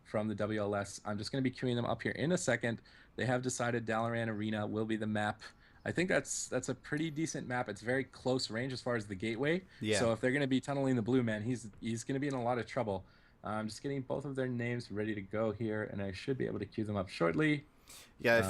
from the WLS. I'm just going to be queuing them up here in a second. They have decided Dalaran Arena will be the map. I think that's a pretty decent map. It's very close range as far as the gateway. Yeah. So if they're going to be tunneling the blue man, he's going to be in a lot of trouble. I'm just getting both of their names ready to go here, and I should be able to queue them up shortly. Yeah, Um,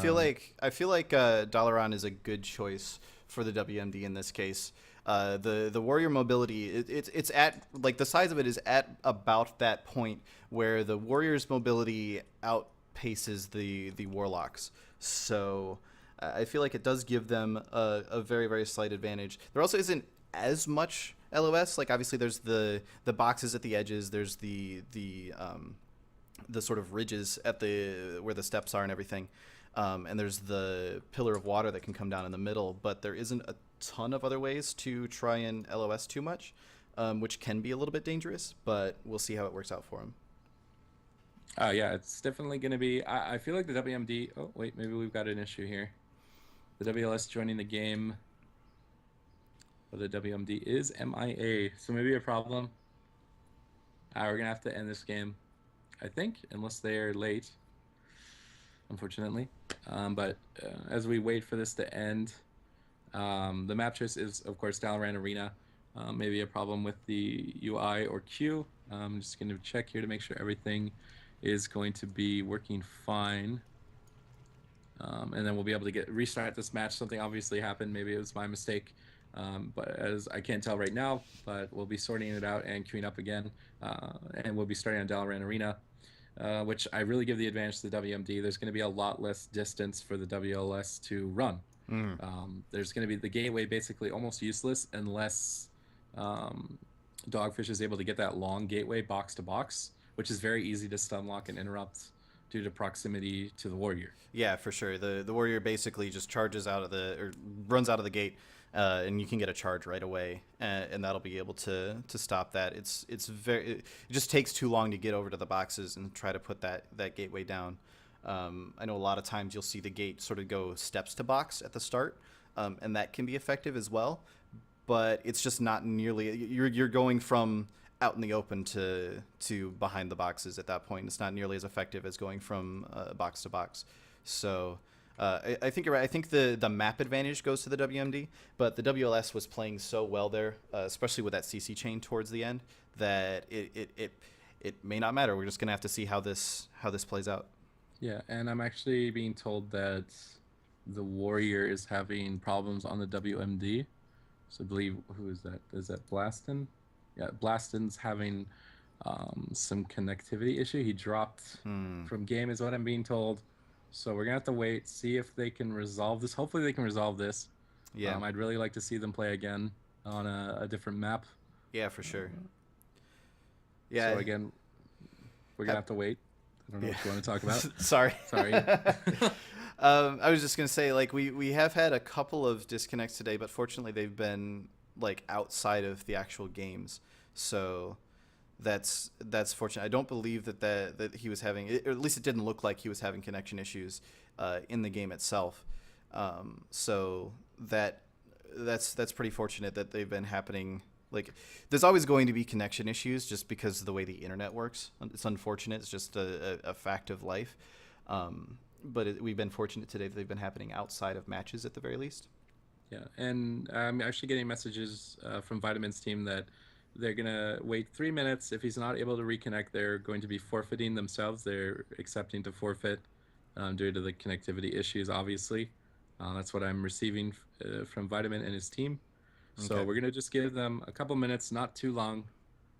I feel like Dalaran is a good choice for the WMD in this case. The warrior mobility it's at like the size of it is at about that point where the warrior's mobility outpaces the warlocks. So I feel like it does give them a very very slight advantage. There also isn't as much LOS. Like obviously there's the boxes at the edges. There's the sort of ridges at the where the steps are and everything. And there's the pillar of water that can come down in the middle, but there isn't a ton of other ways to try and LOS too much, which can be a little bit dangerous, but we'll see how it works out for him. yeah, it's definitely going to be. I feel like the WMD. Oh, wait, maybe we've got an issue here. The WLS joining the game, but the WMD is MIA, so maybe a problem. We're going to have to end this game, I think, unless they're late, unfortunately. But as we wait for this to end, the map choice is, of course, Dalaran Arena. Maybe a problem with the UI or queue. I'm just going to check here to make sure everything is going to be working fine. And then we'll be able to restart this match. Something obviously happened. Maybe it was my mistake. But as I can't tell right now, but we'll be sorting it out and queuing up again. And we'll be starting on Dalaran Arena, which I really give the advantage to the WMD. There's going to be a lot less distance for the WLS to run. There's going to be the gateway basically almost useless unless Dogfish is able to get that long gateway box to box, which is very easy to stun lock and interrupt due to proximity to the warrior. Yeah, for sure. The warrior basically just charges out of or runs out of the gate, and you can get a charge right away, and that'll be able to stop that. It just takes too long to get over to the boxes and try to put that gateway down. I know a lot of times you'll see the gate sort of go steps to box at the start, and that can be effective as well. But it's just not nearly. You're going from out in the open to behind the boxes at that point. It's not nearly as effective as going from box to box. So I think you're right. I think the map advantage goes to the WMD, but the WLS was playing so well there, especially with that CC chain towards the end, that it may not matter. We're just gonna have to see how this plays out. Yeah, and I'm actually being told that the warrior is having problems on the WMD. So I believe, who is that? Is that Blaston? Yeah, Blaston's having some connectivity issue. He dropped from game, is what I'm being told. So we're gonna have to wait, see if they can resolve this. Hopefully they can resolve this. Yeah, I'd really like to see them play again on a different map. yeah, for sure. Yeah. So again, we're gonna have to wait. I don't know what you want to talk about. Sorry. Sorry. I was just gonna say, like, we have had a couple of disconnects today, but fortunately they've been like outside of the actual games, so that's fortunate. I don't believe that he was having, or at least it didn't look like he was having connection issues in the game itself. So that's pretty fortunate that they've been happening. Like, there's always going to be connection issues just because of the way the internet works. It's unfortunate. It's just a fact of life. But we've been fortunate today that they've been happening outside of matches at the very least. Yeah, and I'm actually getting messages from Vitamin's team that they're going to wait 3 minutes. If he's not able to reconnect, they're going to be forfeiting themselves. They're accepting to forfeit due to the connectivity issues, obviously. That's what I'm receiving from Vitamin and his team. So Okay. we're going to just give them a couple minutes, not too long,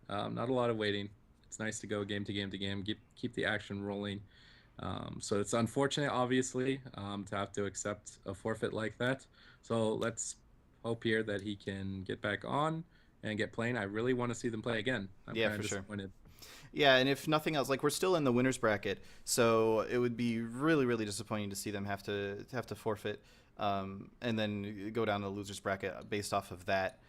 not a lot of waiting. It's nice to go game to game to game, keep the action rolling. So it's unfortunate, obviously, to have to accept a forfeit like that. So let's hope here that he can get back on and get playing. I really want to see them play again. I'm Yeah, kind of for sure. disappointed. Yeah, and if nothing else, like, we're still in the winners bracket, so it would be really, really disappointing to see them have to forfeit, and then go down to the losers bracket based off of that.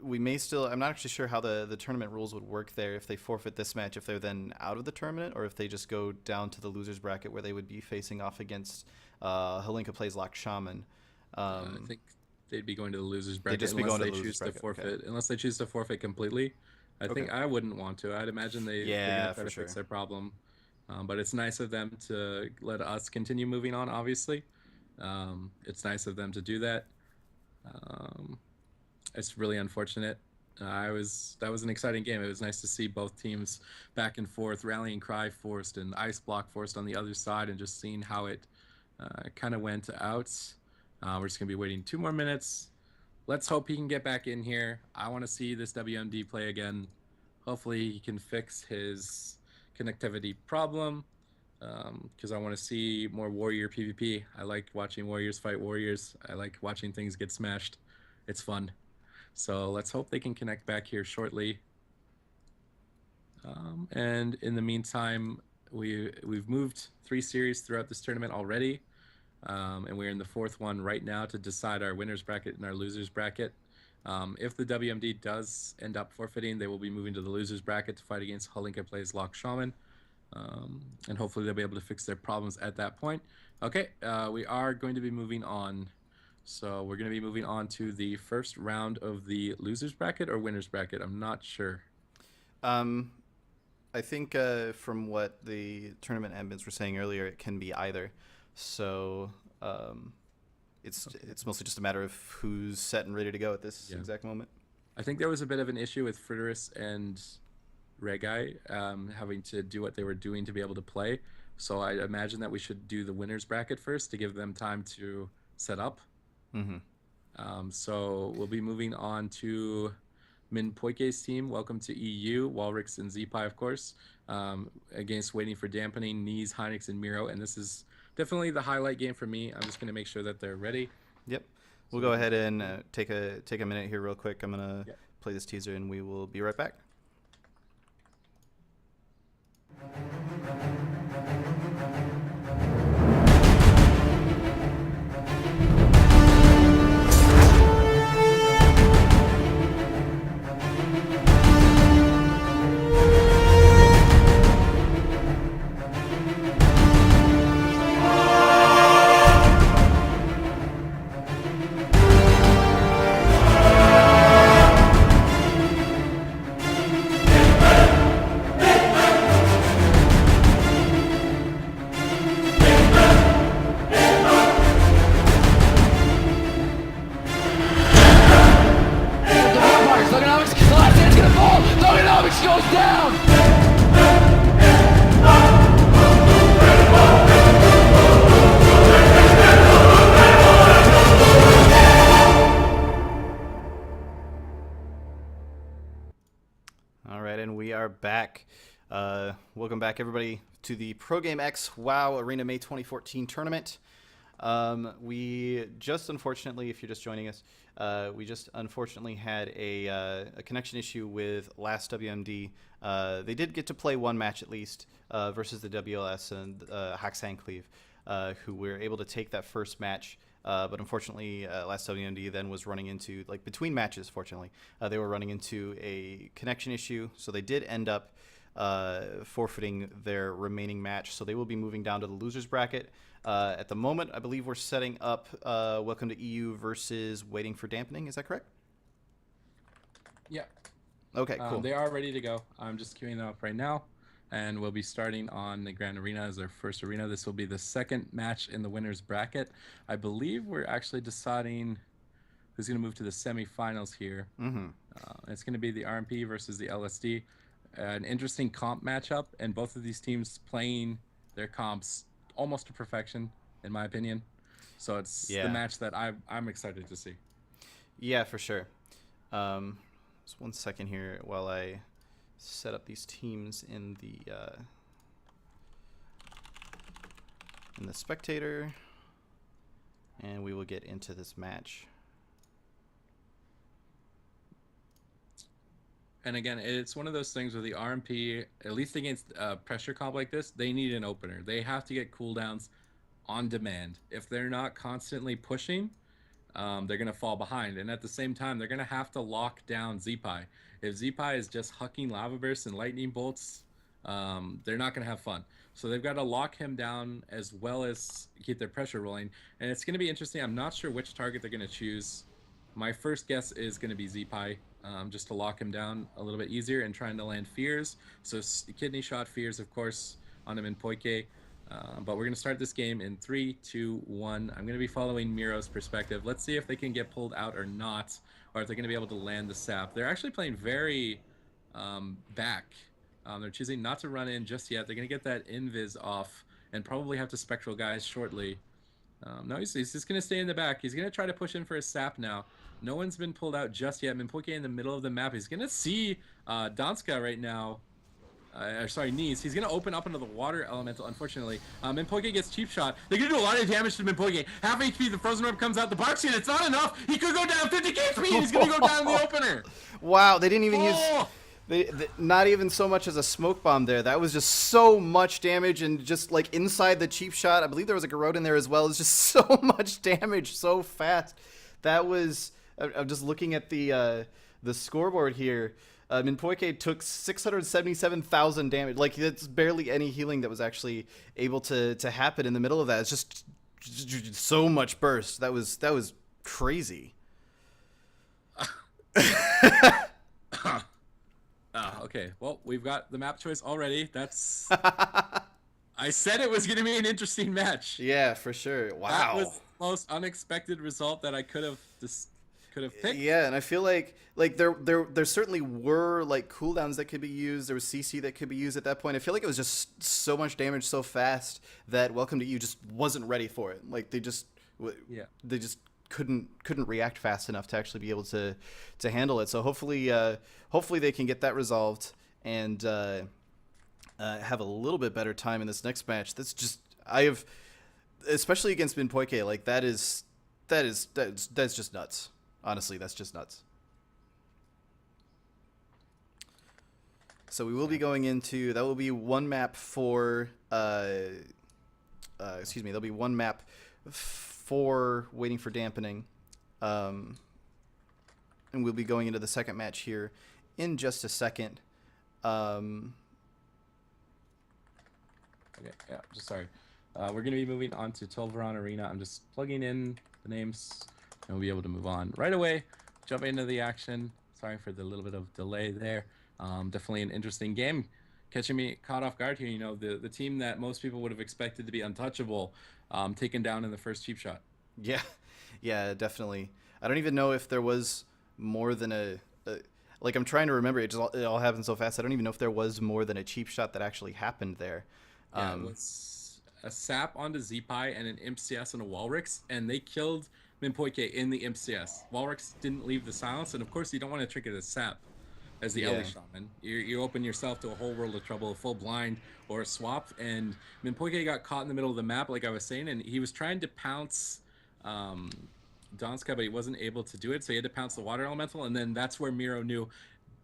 We may still. I'm not actually sure how the tournament rules would work there if they forfeit this match, if they're then out of the tournament, or if they just go down to the losers bracket where they would be facing off against Halinka plays Lock Shaman. I think they'd be going to the losers They'd bracket just be unless going to they the losers choose to bracket. Okay. forfeit. Unless they choose to forfeit completely, I Okay. think I wouldn't want to. I'd imagine they're gonna Yeah, try for to fix sure. their problem, but it's nice of them to let us continue moving on. Obviously, it's nice of them to do that. Um, it's really unfortunate. That was an exciting game. It was nice to see both teams back and forth, rallying cry forced and ice block forced on the other side, and just seeing how it kind of went out. We're just gonna be waiting 2 more minutes. Let's hope he can get back in here. I want to see this WMD play again. Hopefully, he can fix his connectivity problem because I want to see more Warrior PvP. I like watching Warriors fight Warriors. I like watching things get smashed. It's fun. So let's hope they can connect back here shortly. And in the meantime, we've moved 3 series throughout this tournament already. And we're in the 4th one right now to decide our winners bracket and our losers bracket. If the WMD does end up forfeiting, they will be moving to the losers bracket to fight against Halinka Plays Lock Shaman. And hopefully they'll be able to fix their problems at that point. Okay, we are going to be moving on. So we're going to be moving on to the first round of the losers bracket or winners bracket. I'm not sure. Um, I think from what the tournament admins were saying earlier, it can be either. So it's mostly just a matter of who's set and ready to go at this exact moment. I think there was a bit of an issue with Frideris and Regai having to do what they were doing to be able to play. So I imagine that we should do the winners bracket first to give them time to set up. So we'll be moving on to Min Poike's team. Welcome to EU, Walrix and Zeepai, of course, against Waiting for Dampening, Knees, Hynix, and Miro. And this is definitely the highlight game for me. I'm just going to make sure that they're ready. Yep. We'll go ahead and take a minute here real quick. I'm going to play this teaser, and we will be right back. All right, and we are back. Welcome back, everybody, to the ProGameX WoW Arena May 2014 tournament. We just, unfortunately, if you're just joining us, we just unfortunately had a connection issue with last WMD. They did get to play one match at least versus the WLS and Haxan Cleave, who were able to take that first match. But unfortunately, last WMD then was running into, like between matches, fortunately, they were running into a connection issue. So they did end up forfeiting their remaining match. So they will be moving down to the losers bracket. At the moment, I believe we're setting up Welcome to EU versus Waiting for Dampening. Is that correct? Yeah. Okay, cool. They are ready to go. I'm just queuing them up right now. And we'll be starting on the Grand Arena as our first arena. This will be the second match in the winner's bracket. I believe we're actually deciding who's going to move to the semifinals here. It's going to be the RMP versus the LSD. An interesting comp matchup, and both of these teams playing their comps almost to perfection, in my opinion. So it's the match that I'm excited to see. Yeah, for sure. Just 1 second here while I set up these teams in the spectator, and we will get into this match. And again, it's one of those things where the RMP, at least against a pressure comp like this, they need an opener. They have to get cooldowns on demand. If they're not constantly pushing, they're going to fall behind. And at the same time, they're going to have to lock down Zeepai. If Zeepai is just hucking lava bursts and lightning bolts, they're not going to have fun. So they've got to lock him down as well as keep their pressure rolling. And it's going to be interesting. I'm not sure which target they're going to choose. My first guess is going to be Zeepai. just to lock him down a little bit easier and trying to land fears. So kidney shot fears, of course, on him in Poike. But we're going to start this game in 3, 2, 1. I'm going to be following Miro's perspective. Let's see if they can get pulled out or not, or if they're going to be able to land the sap. They're actually playing very back. They're choosing not to run in just yet. They're going to get that invis off and probably have to spectral guys shortly. No, he's just going to stay in the back. He's going to try to push in for a sap now. No one's been pulled out just yet. Minpoke in the middle of the map. He's going to see Danska right now. Sorry, Knees. He's going to open up into the water elemental, unfortunately. Minpoke gets cheap shot. They're going to do a lot of damage to Minpoke. Half HP, the frozen orb comes out. The bark skin, it's not enough. He could go down 50 HP. He's going to go down in the opener. Wow, they didn't even use... not even so much as a smoke bomb there. That was just so much damage, and just like inside the cheap shot, I believe there was a Garrote in there as well. It's just so much damage so fast. That was... I'm just looking at the scoreboard here. Minpoke took 677,000 damage. Like, that's barely any healing that was actually able to happen in the middle of that. It's just so much burst. That was crazy. Okay, well, we've got the map choice already. That's... I said it was going to be an interesting match. Yeah, for sure. Wow. That was the most unexpected result that I could have picked. Yeah, and I feel like there certainly were like cooldowns that could be used. There was CC that could be used at that point. I feel like it was just so much damage so fast that Welcome to You just wasn't ready for it. Like they just couldn't react fast enough to actually be able to handle it. So hopefully they can get that resolved and have a little bit better time in this next match. That's just especially against Minpoke, like that's just nuts. Honestly, that's just nuts. So we will be going into, that will be one map for there'll be one map for waiting for dampening, and we'll be going into the second match here in just a second. Okay, yeah, just sorry. We're going to be moving on to TOURNEY Arena. I'm just plugging in the names, and we'll be able to move on right away. Jump into the action. Sorry for the little bit of delay there. Definitely an interesting game. Catching me caught off guard here. You know, the team that most people would have expected to be untouchable, taken down in the first cheap shot. Yeah, definitely. I don't even know if there was more than like, I'm trying to remember. It all happened so fast. I don't even know if there was more than a cheap shot that actually happened there. Yeah, it was a sap onto Zeepai and an Imp CS and a Walrix, and they killed Minpoke in the Imp CS. Walrix didn't leave the silence, and of course you don't want to trinket a sap as the Ellie Shaman. You open yourself to a whole world of trouble, a full blind or a swap, and Minpoke got caught in the middle of the map, like I was saying, and he was trying to pounce Donska, but he wasn't able to do it, so he had to pounce the water elemental, and then that's where Miro knew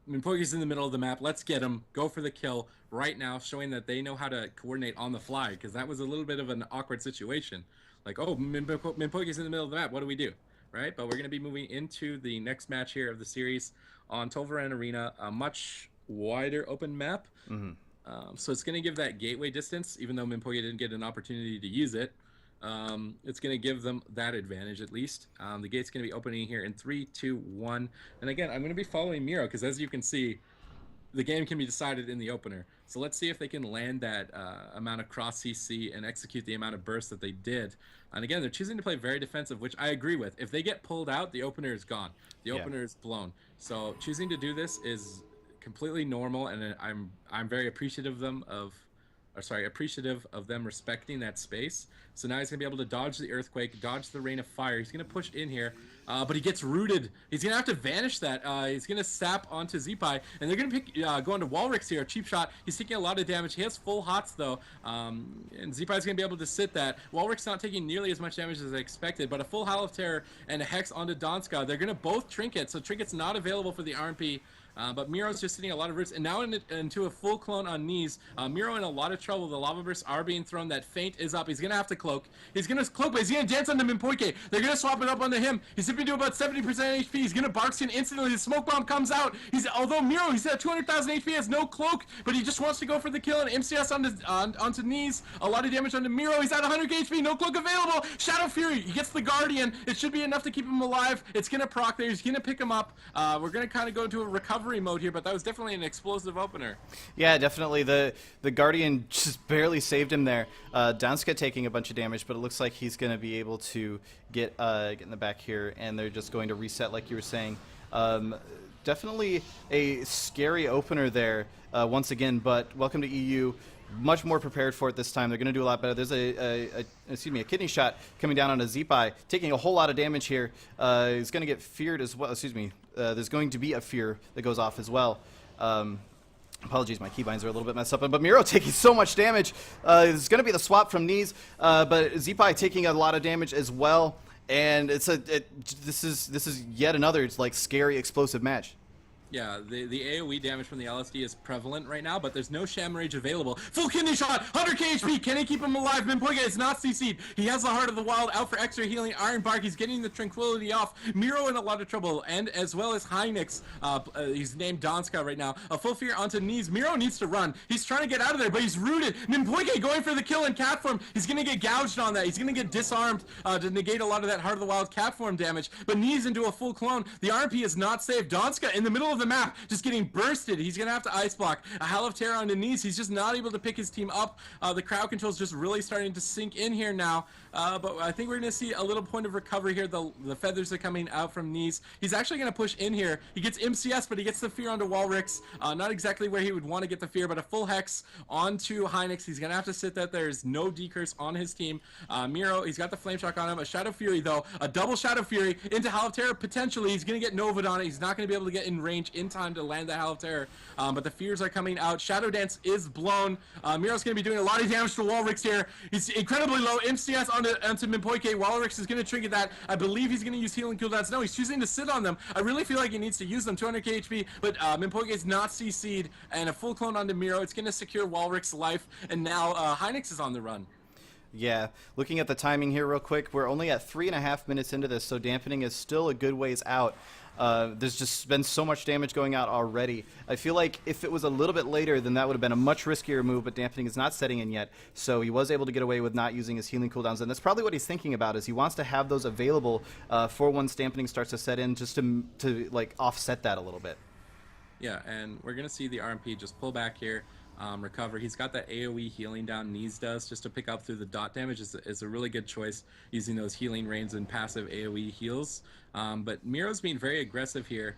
Minpoke's in the middle of the map. Let's get him. Go for the kill right now, showing that they know how to coordinate on the fly, because that was a little bit of an awkward situation. Like, oh, Minpoke's in the middle of the map. What do we do? Right? But we're going to be moving into the next match here of the series on TOURNEY Arena, a much wider open map. Mm-hmm. So it's going to give that gateway distance, even though Minpoke didn't get an opportunity to use it. It's going to give them that advantage at least. The gate's going to be opening here in 3, 2, 1. And again, I'm going to be following Miro because, as you can see, the game can be decided in the opener. So let's see if they can land that amount of cross CC and execute the amount of burst that they did. And again, they're choosing to play very defensive, which I agree with. If they get pulled out, the opener is gone. The opener is blown. So choosing to do this is completely normal, and I'm very appreciative of them respecting that space. So now he's gonna be able to dodge the earthquake, dodge the rain of fire. He's gonna push in here, but he gets rooted. He's gonna have to vanish that. He's gonna sap onto Zeepai, and they're gonna go into Walrix here. Cheap shot. He's taking a lot of damage. He has full hots though, and Zeepai's gonna be able to sit that. Walrix not taking nearly as much damage as I expected, but a full Howl of Terror and a Hex onto Donska. They're gonna both trinket, so trinket's not available for the RMP. But Miro's just sitting a lot of roots, and now into a full clone on knees. Miro in a lot of trouble. The lava bursts are being thrown. That feint is up. He's gonna have to cloak. He's gonna cloak, but he's gonna dance onto Mimpoike. They're gonna swap it up onto him. He's zipping to about 70% HP. He's gonna bark skin instantly. The smoke bomb comes out. Although Miro, he's at 200,000 HP, has no cloak, but he just wants to go for the kill. And MCS onto knees. A lot of damage onto Miro. He's at 100 HP. No cloak available. Shadow Fury. He gets the Guardian. It should be enough to keep him alive. It's gonna proc there. He's gonna pick him up. We're gonna kind of go into a recovery mode here, but that was definitely an explosive opener. Yeah, definitely. The Guardian just barely saved him there. Danska taking a bunch of damage, but it looks like he's going to be able to get in the back here, and they're just going to reset like you were saying. Definitely a scary opener there once again, but welcome to EU. Much more prepared for it this time. They're going to do a lot better. There's a kidney shot coming down on a Zeepai, taking a whole lot of damage here. He's going to get feared as well. There's going to be a fear that goes off as well. Apologies, my keybinds are a little bit messed up. But Miro taking so much damage. It's going to be the swap from knees, but Zeepai taking a lot of damage as well. And this is yet another like scary explosive match. Yeah, the AoE damage from the LSD is prevalent right now, but there's no Sham Rage available. Full kidney shot, 100k HP, can he keep him alive? Mimpoike is not CC'd. He has the Heart of the Wild out for extra healing. Iron Bark, he's getting the Tranquility off. Miro in a lot of trouble, and as well as Hynix, he's named Donska right now. A full fear onto knees. Miro needs to run. He's trying to get out of there, but he's rooted. Mimpoike going for the kill in cat form. He's going to get gouged on that. He's going to get disarmed to negate a lot of that Heart of the Wild cat form damage, but knees into a full clone. The RP is not safe. Donska in the middle of the map, just getting bursted. He's gonna have to ice block. A Hell of Terror on the knees. He's just not able to pick his team up. The crowd control is just really starting to sink in here now. But I think we're gonna see a little point of recovery here. The feathers are coming out from knees. He's actually gonna push in here. He gets MCS, but he gets the fear onto Walrix. Not exactly where he would want to get the fear, but a full hex onto Hynix. He's gonna have to sit that there's no decurse on his team. Miro, he's got the flame shock on him. A Shadow Fury though, a double Shadow Fury into Hell of Terror potentially. He's gonna get Nova'd on it. He's not gonna be able to get in range in time to land the Hell of Terror, but the fears are coming out. Shadow Dance is blown. Miro's going to be doing a lot of damage to Walrix here. He's incredibly low. MCS onto Mimpoike. Walrix is going to trigger that. I believe he's going to use healing cooldowns. No, he's choosing to sit on them. I really feel like he needs to use them. 200k HP, but Mimpoike is not CC'd, and a full clone onto Miro. It's going to secure Walrix's life, and now Hynix is on the run. Yeah, looking at the timing here real quick, we're only at 3.5 minutes into this, so dampening is still a good ways out. There's just been so much damage going out already. I feel like if it was a little bit later, then that would have been a much riskier move, but dampening is not setting in yet, so he was able to get away with not using his healing cooldowns, and that's probably what he's thinking about, is he wants to have those available for once dampening starts to set in, just to like offset that a little bit. Yeah, and we're going to see the RMP just pull back here. Recover. He's got that AoE healing down. Knees does just to pick up through the dot damage is a really good choice, using those healing rains and passive AoE heals. But Miro's being very aggressive here.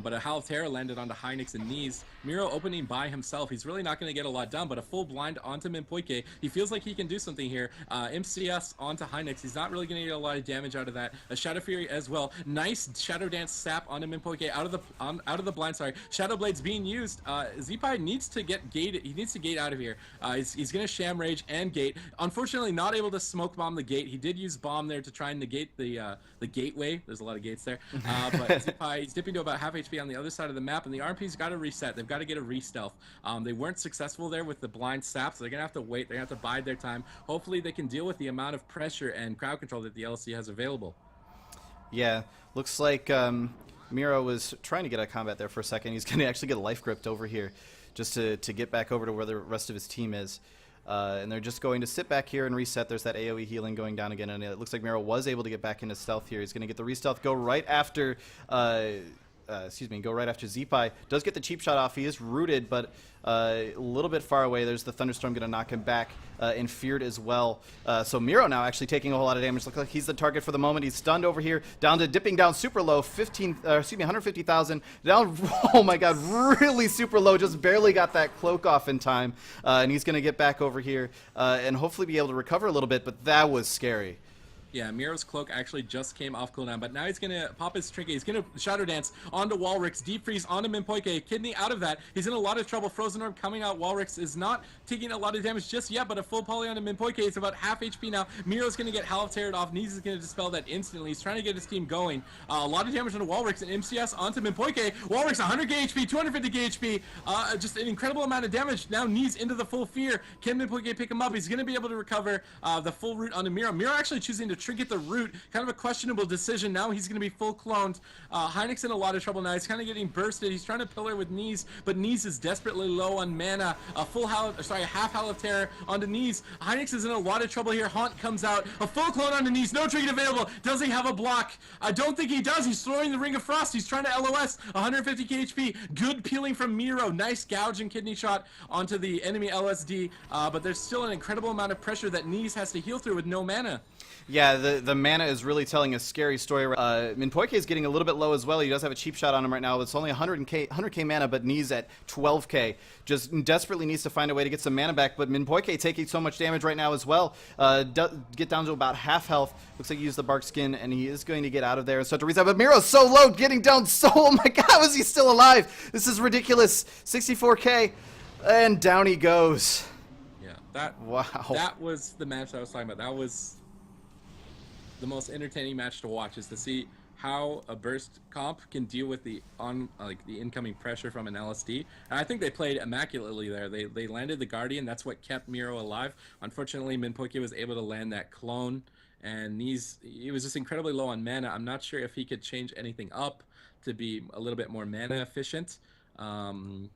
But a Howl of Terror landed onto Hynix and knees. Miro opening by himself. He's really not going to get a lot done, but a full blind onto Mimpoike. He feels like he can do something here. MCS onto Hynix. He's not really going to get a lot of damage out of that. A Shadow Fury as well. Nice Shadow Dance sap onto Mimpoike out of the blind. Sorry, Shadow Blade's being used. Zeepai needs to get gated. He needs to gate out of here. He's going to Sham Rage and gate. Unfortunately, not able to smoke bomb the gate. He did use bomb there to try and negate the gateway. There's a lot of gates there. But Zeepai, he's dipping to about half HP on the other side of the map, and the RP's got to reset. They've got to get a re-stealth. They weren't successful there with the blind sap, so they're gonna have to wait. They're gonna have to bide their time. Hopefully they can deal with the amount of pressure and crowd control that the LC has available. Yeah, looks like Miro was trying to get out of combat there for a second. He's gonna actually get a life gripped over here just to get back over to where the rest of his team is. And they're just going to sit back here and reset. There's that AoE healing going down again, and it looks like Miro was able to get back into stealth here. He's going to get the re-stealth, go right after Zeepai. Does get the cheap shot off. He is rooted, but a little bit far away. There's the Thunderstorm going to knock him back, and feared as well. So Miro now actually taking a whole lot of damage. Looks like he's the target for the moment. He's stunned over here, down to dipping down super low, 150,000 down. Oh my God, really super low. Just barely got that cloak off in time, and he's going to get back over here and hopefully be able to recover a little bit. But that was scary. Yeah, Miro's cloak actually just came off cooldown, but now he's gonna pop his trinket. He's gonna Shadow Dance onto Walrix, Deep Freeze onto Minpoike. Kidney out of that. He's in a lot of trouble. Frozen Orb coming out. Walrix is not taking a lot of damage just yet, but a full poly onto Minpoike. It's about half HP now. Miro's gonna get half teared off. Neez is gonna dispel that instantly. He's trying to get his team going. A lot of damage onto Walrix and MCS onto Minpoike. Walrix 100k HP, 250k HP. Just an incredible amount of damage. Now Neez into the full fear. Can Minpoike pick him up? He's gonna be able to recover the full root onto Miro. Miro actually choosing to trinket the root. Kind of a questionable decision. Now he's going to be full cloned. Heinek's in a lot of trouble now. He's kind of getting bursted. He's trying to pillar with Neez, but Neez is desperately low on mana. A half Howl of Terror onto Neez. Heinek's is in a lot of trouble here. Haunt comes out. A full clone onto Neez. No trinket available. Does he have a block? I don't think he does. He's throwing the Ring of Frost. He's trying to LOS. 150k HP. Good peeling from Miro. Nice gouge and kidney shot onto the enemy LSD. But there's still an incredible amount of pressure that Neez has to heal through with no mana. Yeah, the mana is really telling a scary story. Minpoike is getting a little bit low as well. He does have a cheap shot on him right now. It's only 100k mana, but Neez at 12k. Just desperately needs to find a way to get some mana back, but Minpoike taking so much damage right now as well. Get down to about half health. Looks like he used the bark skin, and he is going to get out of there and start to reset. But Miro's so low, getting down so... Oh my god, was he still alive? This is ridiculous. 64k, and down he goes. Yeah, wow. That was the match I was talking about. That was the most entertaining match to watch, is to see how a burst comp can deal with the incoming pressure from an LSD. And I think they played immaculately there. They landed the Guardian. That's what kept Miro alive. Unfortunately, Minpoike was able to land that clone, and he was just incredibly low on mana. I'm not sure if he could change anything up to be a little bit more mana efficient. I'm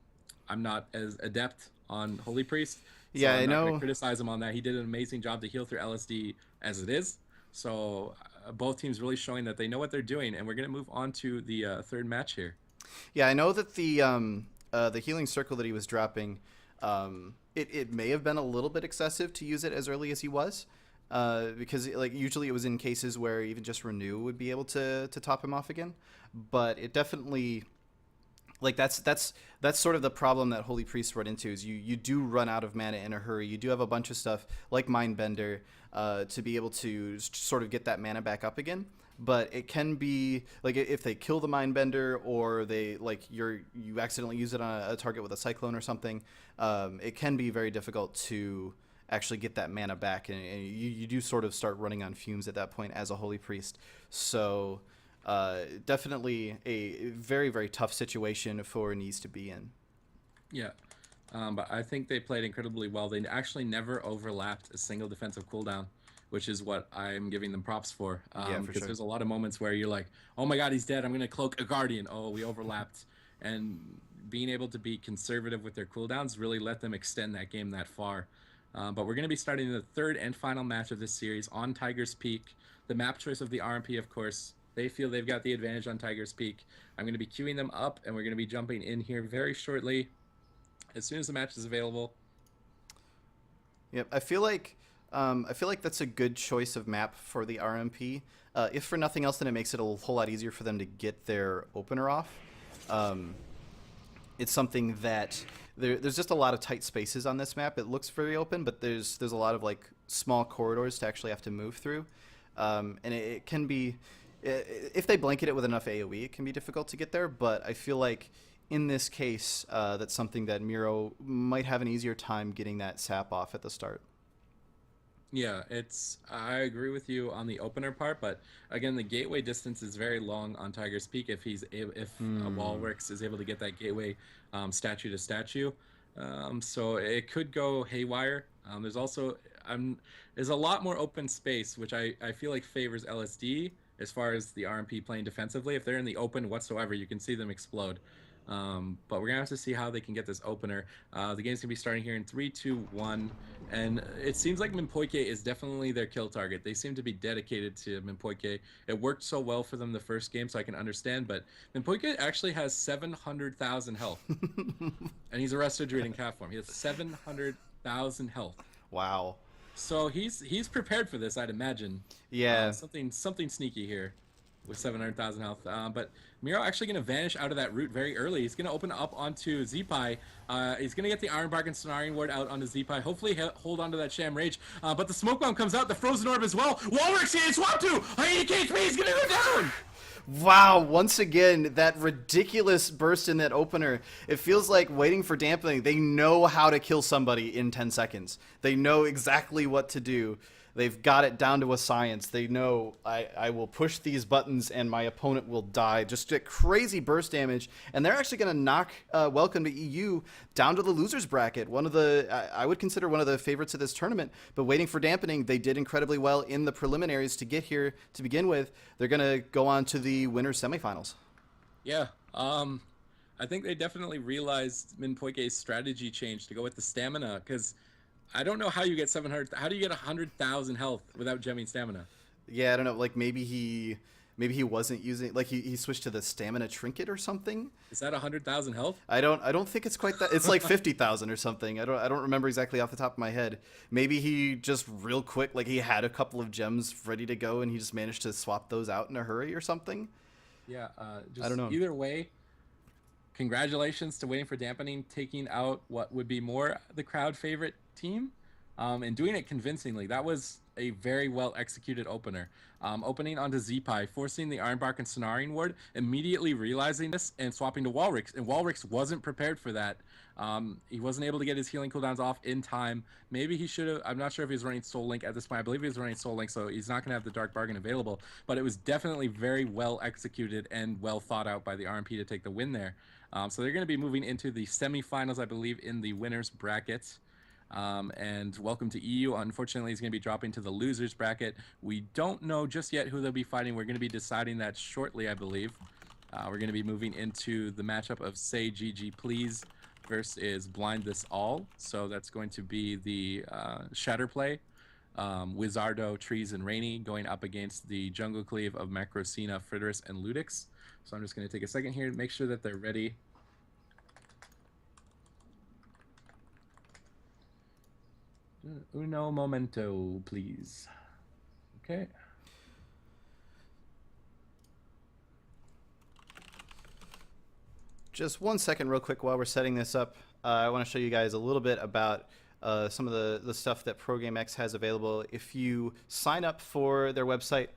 not as adept on Holy Priest, so yeah, I'm I not know. gonna criticize him on that. He did an amazing job to heal through LSD as it is. So both teams really showing that they know what they're doing, and we're going to move on to the third match here. Yeah, I know that the healing circle that he was dropping, it may have been a little bit excessive to use it as early as he was, because like usually it was in cases where even just Renew would be able to top him off again, but it definitely... Like that's sort of the problem that Holy Priest run into, is you do run out of mana in a hurry. You do have a bunch of stuff like Mindbender to be able to sort of get that mana back up again. But it can be like if they kill the Mindbender, or they you accidentally use it on a target with a Cyclone or something, it can be very difficult to actually get that mana back, and you do sort of start running on fumes at that point as a Holy Priest. So definitely a very, very tough situation for Neez to be in. Yeah, but I think they played incredibly well. They actually never overlapped a single defensive cooldown, which is what I'm giving them props for. Yeah, for because sure. there's a lot of moments where you're like, oh my god, he's dead. I'm going to cloak a Guardian. Oh, we overlapped. And being able to be conservative with their cooldowns really let them extend that game that far. But we're going to be starting the third and final match of this series on Tiger's Peak. The map choice of the RMP, of course. They feel they've got the advantage on Tiger's Peak. I'm going to be queuing them up, and we're going to be jumping in here very shortly, as soon as the match is available. Yep, I feel like that's a good choice of map for the RMP. If for nothing else, then it makes it a whole lot easier for them to get their opener off. It's something that there's just a lot of tight spaces on this map. It looks very open, but there's a lot of like small corridors to actually have to move through, and it can be. If they blanket it with enough AoE, it can be difficult to get there, but I feel like in this case, that's something that Miro might have an easier time getting that sap off at the start. Yeah, I agree with you on the opener part, but again, the gateway distance is very long on Tiger's Peak if Walrix is able to get that gateway statue to statue. So it could go haywire. There's a lot more open space, which I feel like favors LSD as far as the RMP playing defensively. If they're in the open whatsoever, you can see them explode. But we're going to have to see how they can get this opener. The game's going to be starting here in 3, 2, 1. And it seems like Minpoike is definitely their kill target. They seem to be dedicated to Minpoike. It worked so well for them the first game, so I can understand. But Minpoike actually has 700,000 health. And he's a Resto Druid in cat form. He has 700,000 health. Wow. So he's prepared for this, I'd imagine. Yeah. Something sneaky here. with 700,000 health. But Miro actually going to vanish out of that route very early. He's going to open up onto Zeepai. He's going to get the Iron Bark and Cenarian Ward out onto Zeepai. Hopefully hold on to that Sham Rage. But the Smoke Bomb comes out, the Frozen Orb as well. Walrus getting swapped to! 80 HP, he's going to go down! Wow, once again, that ridiculous burst in that opener. It feels like Waiting for Dampening. They know how to kill somebody in 10 seconds. They know exactly what to do. They've got it down to a science. They know I will push these buttons and my opponent will die. Just get crazy burst damage. And they're actually going to knock Welcome to EU down to the losers bracket. One of the, I would consider one of the favorites of this tournament. But Waiting for Dampening, they did incredibly well in the preliminaries to get here to begin with. They're going to go on to the winners semifinals. Yeah. I think they definitely realized Min Poike's strategy change to go with the stamina, because I don't know how you get 700. How do you get 100,000 health without gemming stamina? Yeah, I don't know. Like maybe he wasn't using, like he switched to the stamina trinket or something. Is that 100,000 health? I don't think it's quite that. It's like 50,000 or something. I don't remember exactly off the top of my head. Maybe he just real quick, like he had a couple of gems ready to go and he just managed to swap those out in a hurry or something. Yeah. I don't know. Either way, congratulations to Waiting for Dampening taking out what would be more the crowd favorite team, and doing it convincingly. That was a very well executed opener. Opening onto Zeepai, forcing the Ironbark and Cenarian Ward, immediately realizing this and swapping to Walrix. And Walrix wasn't prepared for that. He wasn't able to get his healing cooldowns off in time. Maybe he should have. I'm not sure if he's running Soul Link at this point. I believe he was running Soul Link, so he's not going to have the Dark Bargain available. But it was definitely very well executed and well thought out by the RMP to take the win there. So they're going to be moving into the semifinals, I believe, in the winners bracket. And Welcome to EU, unfortunately, is going to be dropping to the losers bracket. We don't know just yet who they'll be fighting. We're going to be deciding that shortly, I believe. We're going to be moving into the matchup of Say GG Please versus Blind This All. So that's going to be the Shatterplay, Wizardo, Trees, and Rainy going up against the Jungle Cleave of Macrocina, Fritterus, and Ludix. So I'm just going to take a second here to make sure that they're ready. Uno momento, please. Okay. Just 1 second real quick while we're setting this up. I want to show you guys a little bit about some of the stuff that ProGameX has available. If you sign up for their website,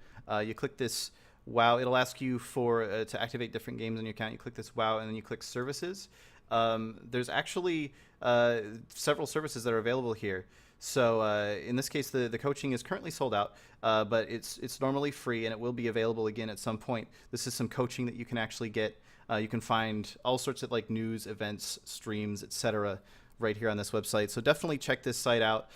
you click this WoW. It'll ask you for to activate different games on your account. You click this WoW and then you click services. There's actually several services that are available here. So in this case, the coaching is currently sold out, but it's normally free and it will be available again at some point. This is some coaching that you can actually get. You can find all sorts of like news, events, streams, etc. right here on this website. So definitely check this site out.